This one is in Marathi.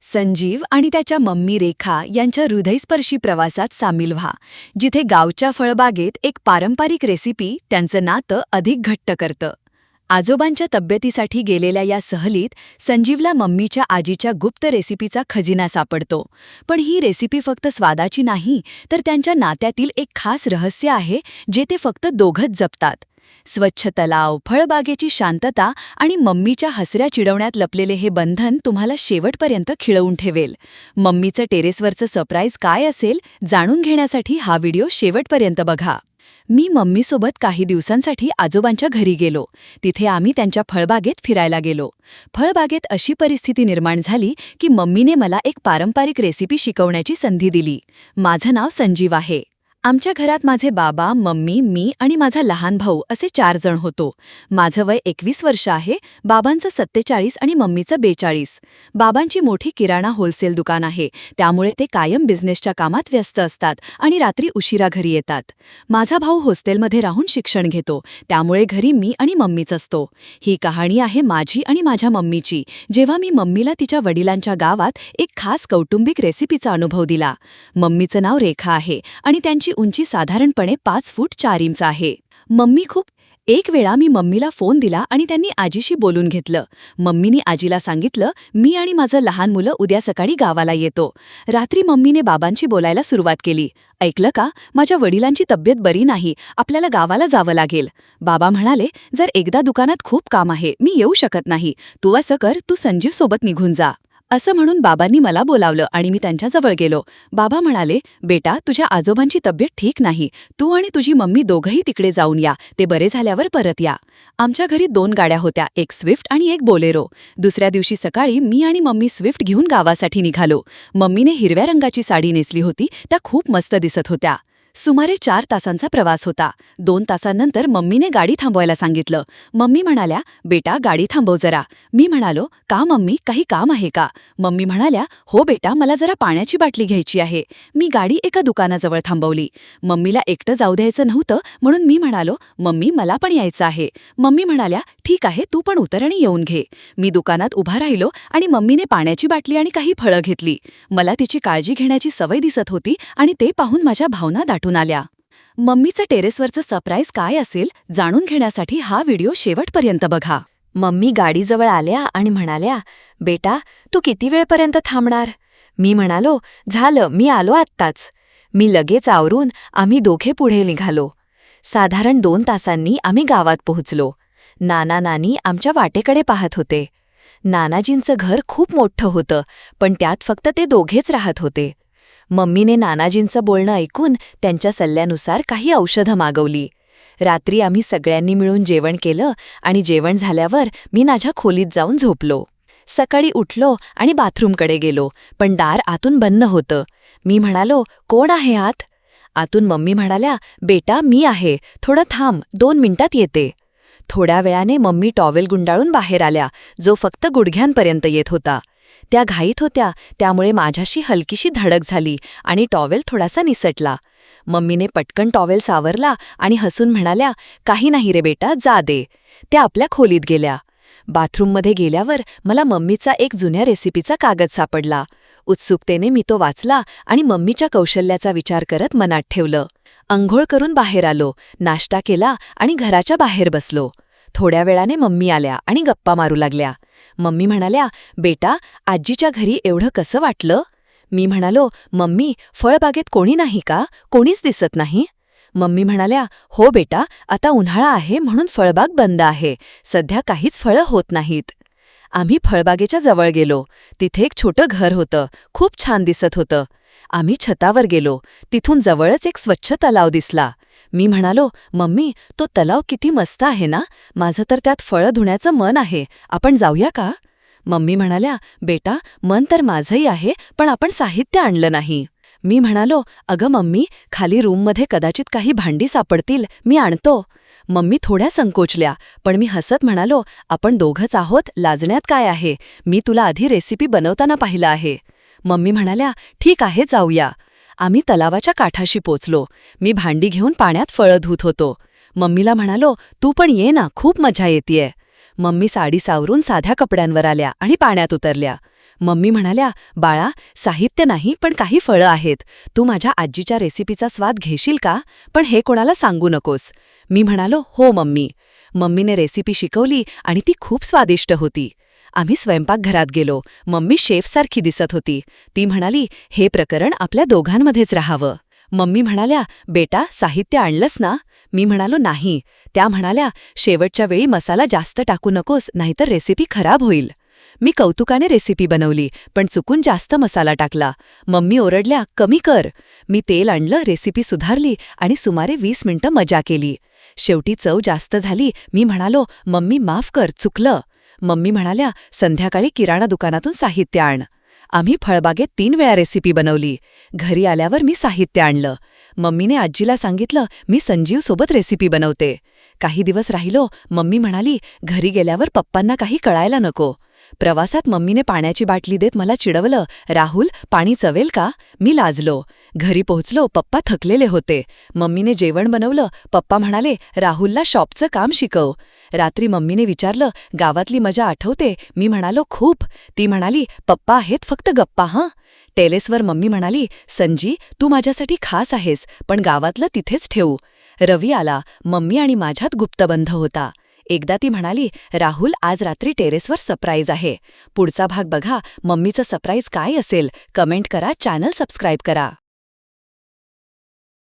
संजीव आणि त्याच्या मम्मी रेखा यांच्या हृदयस्पर्शी प्रवासात सामील व्हा, जिथे गावच्या फळबागेत एक पारंपरिक रेसिपी त्यांचं नातं अधिक घट्ट करतं. आजोबांच्या तब्येतीसाठी गेलेल्या या सहलीत संजीवला मम्मीच्या आजीच्या गुप्त रेसिपीचा खजिना सापडतो. पण ही रेसिपी फक्त स्वादाची नाही, तर त्यांच्या नात्यातील एक खास रहस्य आहे, जे ते फक्त दोघंच जपतात. स्वच्छ तलाव, फळबागेची शांतता आणि मम्मीच्या हसऱ्या चिडवण्यात लपलेले हे बंधन तुम्हाला शेवटपर्यंत खिळवून ठेवेल. मम्मीचं टेरेसवरचं सरप्राईज काय असेल, जाणून घेण्यासाठी हा व्हिडिओ शेवटपर्यंत बघा. मी मम्मीसोबत काही दिवसांसाठी आजोबांच्या घरी गेलो. तिथे आम्ही त्यांच्या फळबागेत फिरायला गेलो. फळबागेत अशी परिस्थिती निर्माण झाली की मम्मीने मला एक पारंपरिक रेसिपी शिकवण्याची संधी दिली. माझं नाव संजीव आहे. आमच्या घरात माझे बाबा, मम्मी, मी आणि माझा लहान भाऊ असे 4 जण होतो. माझं वय 21 वर्ष आहे, बाबांचं 47 आणि मम्मीचं 42. बाबांची मोठी किराणा होलसेल दुकान आहे, त्यामुळे ते कायम बिझनेसच्या कामात व्यस्त असतात आणि रात्री उशिरा घरी येतात. माझा भाऊ हॉस्टेलमध्ये राहून शिक्षण घेतो, त्यामुळे घरी मी आणि मम्मीच असतो. ही कहाणी आहे माझी आणि माझ्या मम्मीची, जेव्हा मी मम्मीला तिच्या वडिलांच्या गावात एक खास कौटुंबिक रेसिपीचा अनुभव दिला. मम्मीचं नाव रेखा आहे आणि त्यांची उंची साधारणपणे 5 फूट 4 इंच आहे. एक वेळा मी मम्मीला फोन दिला आणि त्यांनी आजीशी बोलून घेतलं. मम्मीनी आजीला सांगितलं, मी आणि माझं लहान मुलं उद्या सकाळी गावाला येतो. रात्री मम्मीने बाबांशी बोलायला सुरुवात केली. ऐकलं का, माझ्या वडिलांची तब्येत बरी नाही, आपल्याला गावाला जावं लागेल. बाबा म्हणाले, जर एकदा दुकानात खूप काम आहे, मी येऊ शकत नाही. तू असं कर, तू संजीव सोबत निघून जा. असं म्हणून बाबांनी मला बोलावलं आणि मी त्यांच्याजवळ गेलो. बाबा म्हणाले, बेटा, तुझ्या आजोबांची तब्येत ठीक नाही, तू आणि तुझी मम्मी दोघंही तिकडे जाऊन या, ते बरे झाल्यावर परत या. आमच्या घरी 2 गाड्या होत्या, एक स्विफ्ट आणि एक बोलेरो. दुसऱ्या दिवशी सकाळी मी आणि मम्मी स्विफ्ट घेऊन गावासाठी निघालो. मम्मीने हिरव्या रंगाची साडी नेसली होती, त्या खूप मस्त दिसत होत्या. सुमारे 4 तासांचा प्रवास होता. 2 तासांनंतर मम्मीने गाडी थांबवायला सांगितलं. मम्मी म्हणाल्या, बेटा, गाडी थांबव जरा. मी म्हणालो, का मम्मी, काही काम आहे का? मम्मी म्हणाल्या, हो बेटा, मला जरा पाण्याची बाटली घ्यायची आहे. मी गाडी एका दुकानाजवळ थांबवली. मम्मीला एकटं जाऊ द्यायचं नव्हतं, म्हणून मी म्हणालो, मम्मी, मला पण यायचं आहे. मम्मी म्हणाल्या, ठीक आहे, तू पण उतर आणि येऊन घे. मी दुकानात उभा राहिलो आणि मम्मीने पाण्याची बाटली आणि काही फळं घेतली. मला तिची काळजी घेण्याची सवय दिसत होती आणि ते पाहून माझ्या भावना दाटून आल्या. मम्मीचं टेरेसवरचं सरप्राईज काय असेल, जाणून घेण्यासाठी हा व्हिडिओ शेवटपर्यंत बघा. मम्मी गाडीजवळ आल्या आणि म्हणाल्या, बेटा, तू किती वेळपर्यंत थांबणार? मी म्हणालो, झालं, मी आलो आत्ताच. मी लगेच आवरून आम्ही दोघे पुढे निघालो. साधारण 2 तासांनी आम्ही गावात पोहोचलो. नाना नानी आमच्या वाटेकडे पाहत होते. नानाजींचं घर खूप मोठं होतं, पण त्यात फक्त ते दोघेच राहत होते. मम्मीने नानाजींचं बोलणं ऐकून त्यांच्या सल्ल्यानुसार काही औषधं मागवली. रात्री आम्ही सगळ्यांनी मिळून जेवण केलं आणि जेवण झाल्यावर मी माझ्या खोलीत जाऊन झोपलो. सकाळी उठलो आणि बाथरूमकडे गेलो, पण दार आतून बंद होतं. मी म्हणालो, कोण आहे आत? आतून मम्मी म्हणाल्या, बेटा, मी आहे, थोडं थांब, 2 मिनिटात येते. थोड्या वेळाने मम्मी टॉवेल गुंडाळून बाहेर आल्या, जो फक्त गुडघ्यांपर्यंत येत होता. त्या घाईत होत्या, त्यामुळे माझ्याशी हलकीशी धडक झाली आणि टॉवेल थोडासा निसटला. मम्मीने पटकन टॉवेल सावरला आणि हसून म्हणाल्या, काही नाही रे बेटा, जा दे. त्या आपल्या खोलीत गेल्या. बाथरूममध्ये गेल्यावर मला मम्मीचा एक जुन्या रेसिपीचा कागद सापडला. उत्सुकतेने मी तो वाचला आणि मम्मीच्या कौशल्याचा विचार करत मनात ठेवलं. अंघोळ करून बाहेर आलो, नाश्ता केला आणि घराच्या बाहेर बसलो. थोड्या वेळाने मम्मी आल्या आणि गप्पा मारू लागल्या. मम्मी म्हणाल्या, बेटा, आजीच्या घरी एवढं कसं वाटलं? मी म्हणालो, मम्मी, फळबागेत कोणी नाही का? कोणीच दिसत नाही. मम्मी म्हणाल्या, हो बेटा, आता उन्हाळा आहे म्हणून फळबाग बंद आहे, सध्या काहीच फळं होत नाहीत. आम्ही फळबागेच्या जवळ गेलो. तिथे एक छोटं घर होतं, खूप छान दिसत होतं. आम्ही छतावर गेलो. तिथून जवळच एक स्वच्छ तलाव दिसला. मी म्हणालो, मम्मी, तो तलाव किती मस्त आहे ना, माझं तर त्यात फळं धुण्याचं मन आहे, आपण जाऊया का? मम्मी म्हणाल्या, बेटा, मन तर माझंही आहे, पण आपण साहित्य आणलं नाही. मी म्हणालो, अगं मम्मी, खाली रूममध्ये कदाचित काही भांडी सापडतील, मी आणतो. मम्मी थोड्या संकोचल्या, पण मी हसत म्हणालो, आपण दोघंच आहोत, लाजण्यात काय आहे, मी तुला आधी रेसिपी बनवताना पाहिलं आहे. मम्मी म्हणाल्या, ठीक आहे, जाऊया. आम्ही तलावाच्या काठाशी पोचलो. मी भांडी घेऊन पाण्यात फळं धुत होतो. मम्मीला म्हणालो, तू पण ये ना, खूप मजा येतेय. मम्मी साडी सावरून साध्या कपड्यांवर आल्या आणि पाण्यात उतरल्या. मम्मी म्हणाल्या, बाळा, साहित्य नाही पण काही फळं आहेत. तू माझ्या आजीच्या रेसिपीचा स्वाद घेशील का? पण हे कोणाला सांगू नकोस. मी म्हणालो, हो मम्मी. मम्मीने रेसिपी शिकवली आणि ती खूप स्वादिष्ट होती. आम्ही स्वयंपाकघरात गेलो. मम्मी शेफसारखी दिसत होती. ती म्हणाली, हे प्रकरण आपल्या दोघांमध्येच राहावं. मम्मी म्हणाल्या, बेटा, साहित्य आणलंस ना? मी म्हणालो, नाही. त्या म्हणाल्या, शेवटच्या वेळी मसाला जास्त टाकू नकोस, नाहीतर रेसिपी खराब होईल. मी कौतुकाने रेसिपी बनवली, पण चुकून जास्त मसाला टाकला. मम्मी ओरडल्या, कमी कर. मी तेल आणलं, रेसिपी सुधारली आणि सुमारे 20 मिनिटं मजा केली. शेवटी चव जास्त झाली. मी म्हणालो, मम्मी माफ कर, चुकलं. मम्मी म्हणाल्या, संध्याकाळी किराणा दुकानातून साहित्य आण. आम्ही फळबागेत 3 वेळा रेसिपी बनवली. घरी आल्यावर मी साहित्य आणलं. मम्मीने आजीला सांगितलं, मी संजीवसोबत रेसिपी बनवते. काही दिवस राहिलो. मम्मी म्हणाली, घरी गेल्यावर पप्पांना काही कळायला नको. प्रवासात मम्मीने पाण्याची बाटली देत मला चिडवलं, राहुल, पाणी चवेल का? मी लाजलो. घरी पोहोचलो. पप्पा थकलेले होते. मम्मीने जेवण बनवलं. पप्पा म्हणाले, राहुलला शॉपचं काम शिकव. रात्री मम्मीने विचारलं, गावातली मजा आठवते? मी म्हणालो, खूप. ती म्हणाली, पप्पा आहेत फक्त गप्पा हं. टेरेसवर मम्मी म्हणाली, संजी, तू माझ्यासाठी खास आहेस, पण गावातलं तिथेच ठेवू. रवी आला. मम्मी आणि माझ्यात गुप्तबंध होता. एकदा ती म्हणाली, राहुल, आज रात्री टेरेसवर सरप्राईज आहे. पुढचा भाग बघा. मम्मीचं सरप्राईज काय असेल? कमेंट करा, चॅनल सबस्क्राईब करा.